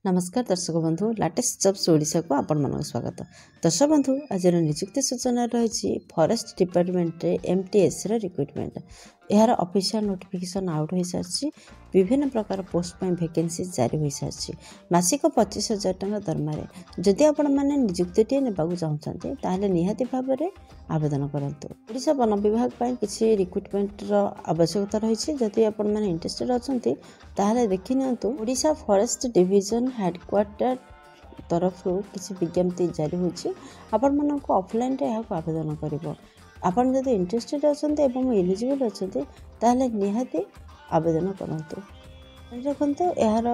नमस्कार दर्शक बंधु लाटेस्ट जब्स ओडिशा को आपण मन स्वागत। दर्शक बंधु आज नियुक्ति सूचना रही फॉरेस्ट डिपार्टमेंट रे एमटीएस रिक्रुटमेंट यार ऑफिशियल नोटिफिकेशन आउट हो सारी विभिन्न प्रकार पोस्ट पर वैकेंसी जारी हो सारी मासिक 25,000 टंका दरमा जदि आपण मैंने नियुक्ति नेबाक चाहते ताहले निहाती भाव में आवेदन करंतु। ओडिशा वन विभाग पर किसी रिक्रुटमेंट आवश्यकता रही जदि आपण मैंने इंटरेस्टेड अच्छा ताहले देखि नियंतु ओडिशा फॉरेस्ट डिवीजन हेडक्वार्टर तरफ किसी विज्ञप्ति जारी होची आपण मानको ऑफलाइन रे यहां आवेदन करिवो। आपण जदि इंटरेस्टेड अछंते एवं एलिजिबल अछंते ताहले निहाती आवेदन करंतु। देखंतु यार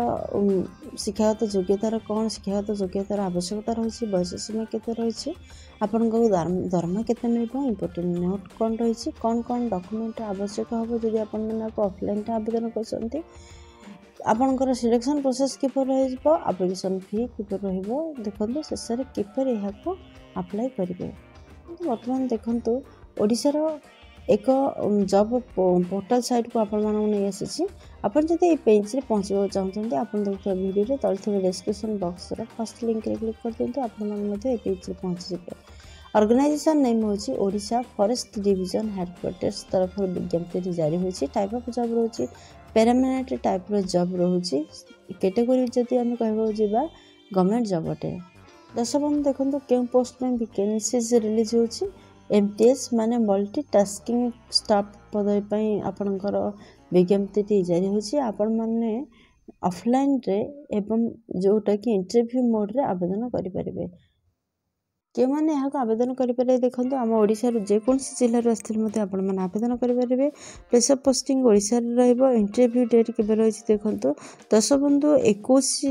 शिक्षागत योग्यतार कौन शिक्षागत योग्यतार आवश्यकता रही बयस सीमा केते रही आपण को दरमा केते मिलबो इंपोर्टेंट नोट कौन रही कौन कौन डॉक्यूमेंट आवश्यक हो जदि आपण मानको ऑफलाइन रे आवेदन करछंती आपणकर सिलेक्शन प्रोसेस किपर एप्लिकेशन फी किपर देखो शेष में किपर यहाँ अप्लाई करेंगे। बर्तमान देखु ओडिशार एक जॉब पोर्टल साइट को आपण नहीं आसी आपड़ जब ये पेज रे पहुँचा चाहते आप देखिए वीडियो तले डिस्क्रिप्शन बॉक्स फर्स्ट लिंक रे क्लिक कर दिखाँ आप पेज रे पहुँची जाए। ऑर्गेनाइजेशन नेम होची ओडिशा फॉरेस्ट डिवीजन हेडक्वार्टर्स तरफ विज्ञप्ति जारी होची। टाइप ऑफ जॉब रोची पेरामिनेट टाइप रो जॉब रोची कैटेगरी जदि आम कहबो जिबा गवर्नमेंट जॉब अटे। दर्शक बंधु देखंतु केउ पोस्ट में वैकेंसीज रिलीज होची एमटीएस माने मल्टीटास्किंग स्टाफ पदवी पई आपनकर विज्ञप्ति जारी होची। आपण माने ऑफलाइन रे एवं जोटा कि इंटरव्यू मोड रे आवेदन करि परिबे। के मैंने यहाँ आवेदन करें देखो आम ओडिशा जेकोसी जिलूर आसते आपने आवेदन करेंगे। प्लेस ऑफ पोस्टिंग ओडिशा रे इंटरव्यू डेट के रही देखो दर्शक बंधु 21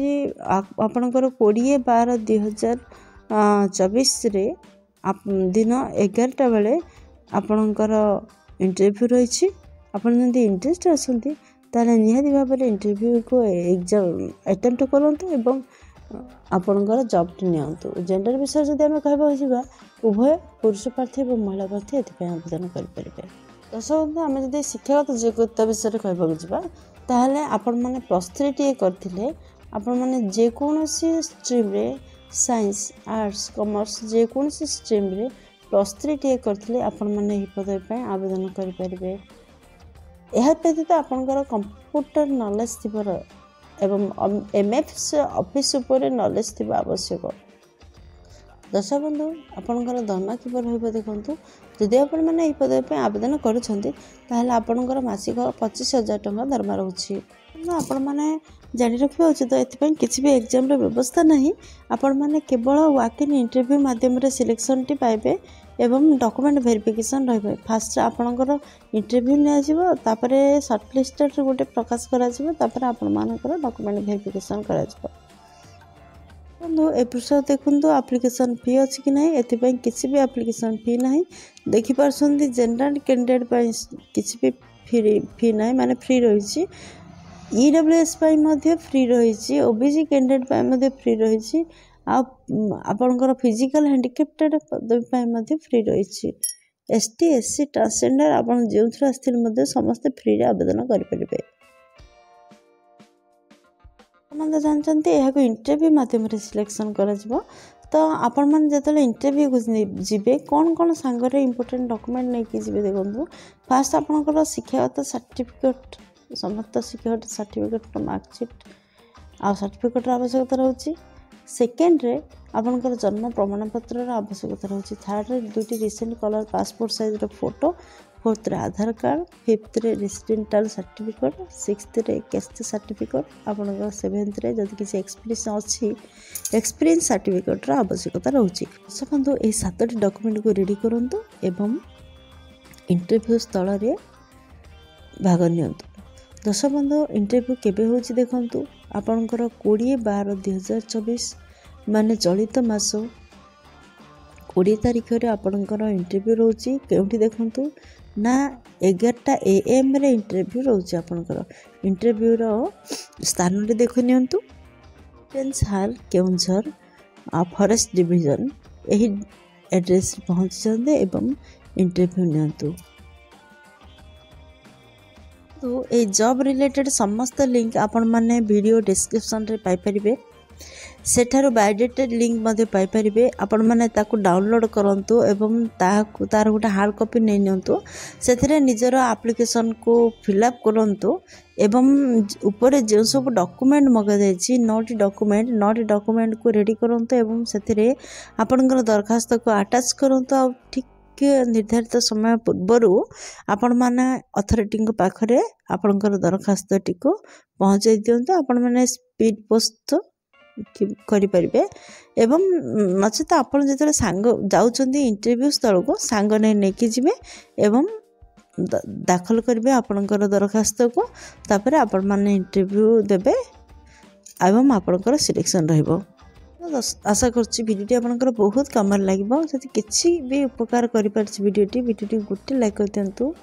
आपणकर 20/12/2024 दिन 11टा बेले आपणकर इंटरव्यू रही आपड़ी इंटरेस्ट अच्छा ताले निहाती भाव में इंटरव्यू को एग्जाम अटेम्प्ट करूँ आपणकर जॉब नियंतु। जेंडर विषय जब आम कह उभय पुरुष प्रार्थी और महिला प्रार्थी एथपाई आवेदन करेंगे। दर्शक आम जब शिक्षागत योग्यता विषय कहते आपण मैंने +3 टी करते आपण मैंने जेकोसी स्ट्रीम रे साइंस आर्ट्स कॉमर्स जेकोसी स्ट्रीम रे +3 टी करते आपण मैंने पदवी आवेदन करेंगे। यह व्यतीत आपणकर कंप्यूटर नॉलेज थी एवं एमएफ ऑफिस उपर नॉलेज थी आवश्यक। दर्शक बंधु आपणकर दरमा किपर रही देखु जदि आपण मैंने पदवी आवेदन करूँ मासिक 25,000 टंका दरमा रोचे। आपण मैंने जानी रखा उचित एथपाई किसी भी एग्जाम व्यवस्था नहीं आपण मैंने केवल वॉक इन इंटरव्यू माध्यम सिलेक्शन टी पाइबे एवं डॉक्यूमेंट वेरिफिकेशन रही। फास्ट आपणकर इंटरव्यू निपर सर्टलिस्टेड गोटे प्रकाश कर आपण मानकर डॉक्यूमेंट वेरिफिकेशन कर एपृष्ठ देखो एप्लिकेशन फी अच्छी कि नहीं एथपाई किसी भी एप्लिकेशन फी ना देखिपार जनरल कैंडिडेट किसी भी फी ना माने फ्री रही ईडब्ल्यूएस फ्री रही ओबीसी कैंडिडेट फ्री रही आपणकर फिजिकल हैंडिकैप्टेड पदवी फ्री रही एसटी एससी ट्रांसजेंडर आप जो आसते समस्ते फ्री आवेदन करेंगे। आप जानते हैं इंटरव्यू मध्यम सिलेक्शन कर तो आपण मैंने जो इंटरव्यू को जी कौन कौन सांगे इंपोर्टेंट डॉक्यूमेंट नहीं जी देखो फास्ट आपंकर शिक्षागत सर्टिफिकेट समस्त शिक्षागत सर्टिफिकेट मार्कशीट आ सर्टिफिकेट आवश्यकता रही। सेकेंड रे आपनकर जन्म प्रमाण पत्र आवश्यकता रही। थर्ड रे 2टी recent colour passport size photo. Fourth रे आधार कार्ड। फिफ्थ रे रेसिडेंटाल सर्टिफिकेट। सिक्स्थ रे कैस्ट सर्टिफिकेट आपनकर। सेवेंथ रे जदि किसी एक्सपीरियंस अच्छी एक्सपीरियंस सर्टिफिकेट आवश्यकता रही। बंधु ये 7टी डॉक्यूमेंट को रेडी करंतु एवं इंटरव्यू स्थल रे भाग नियंतु। दर्शक बंधु इंटरव्यू केबे होची देखंतु आपणकर 20/12/2024 माने चलित मास 20 तारीख रे आपणकर इंटरव्यू रोची केउठी देखंतु ना 11टा AM रे इंटरव्यू रोची। आपणकर इंटरव्यू रो स्थान रे देखु नियंतु हाल केउंझर फॉरेस्ट डिवीजन एही एड्रेस पहुंच जंदे एवं इंटरव्यू नियंतु। तो ये जॉब रिलेटेड समस्त लिंक आपण माने वीडियो डिस्क्रिप्शन रे पाई परिबे। सेठारु बायोडेटेड लिंक मध्य पाइपारे आपण मैंने डाउनलोड करूँ एवं तार गोटे हार्ड कॉपी नहीं नियंतु से निजर एप्लिकेशन को फिलअप करूँ एवं ऊपर जो सब डॉक्यूमेंट मगा जाइए 9टी डॉक्यूमेंट को रेडी करूँ एवं से आपणकर दरखास्त को अटैच करूँ आ ठीक निर्धारित समय पूर्वर आपण मैंने अथॉरिटी पाखरे आपणकर दरखास्त टी को पहुँचाई दिंतु आपण मैंने स्पीड पोस्ट करें एवं नचेत आप जो सांग जाऊँच इंटरव्यू स्थल को सांग नहीं जी एवं दाखल करेंगे आपणकर दरखास्त को तापर आपण मैंने इंटरव्यू देवे एवं आपणकर सिलेक्शन रहिबो। आशा करुच्ची भिडियोटी आपंकर बहुत कम लगे जब किसी भी उपकार भिडियोटी गोटे लाइक कर दिंतु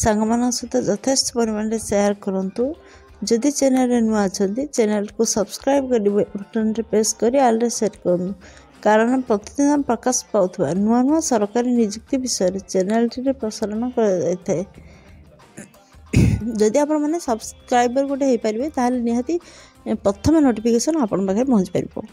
सांग मान सहित यथेष्ट परिमाण शेयर करूँ जदि चैनल नुआ अच्छा चैनल को सब्सक्राइब कर बटन प्रेस कर आल सेट करूँ कारण प्रतिदिन प्रकाश पाउथबा नुआ नुआ सरकारी नियुक्ति विषय चैनल प्रसारण कर जदि आपण मैंने सब्सक्राइबर गोटे हो पारे ताल निहाती प्रथम नोटिफिकेशन आपण पाखे पहुँच पार।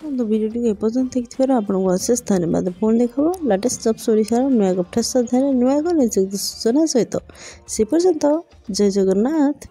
तो वीडियो एपर्तंत देखिए आपको अशेष धन्यवाद। पुणी देखा लेटेस्ट जब्स ओडिशार नुआ अपडेट नुआ नियुक्ति सूचना सहित से पर्यंत जय जगन्नाथ।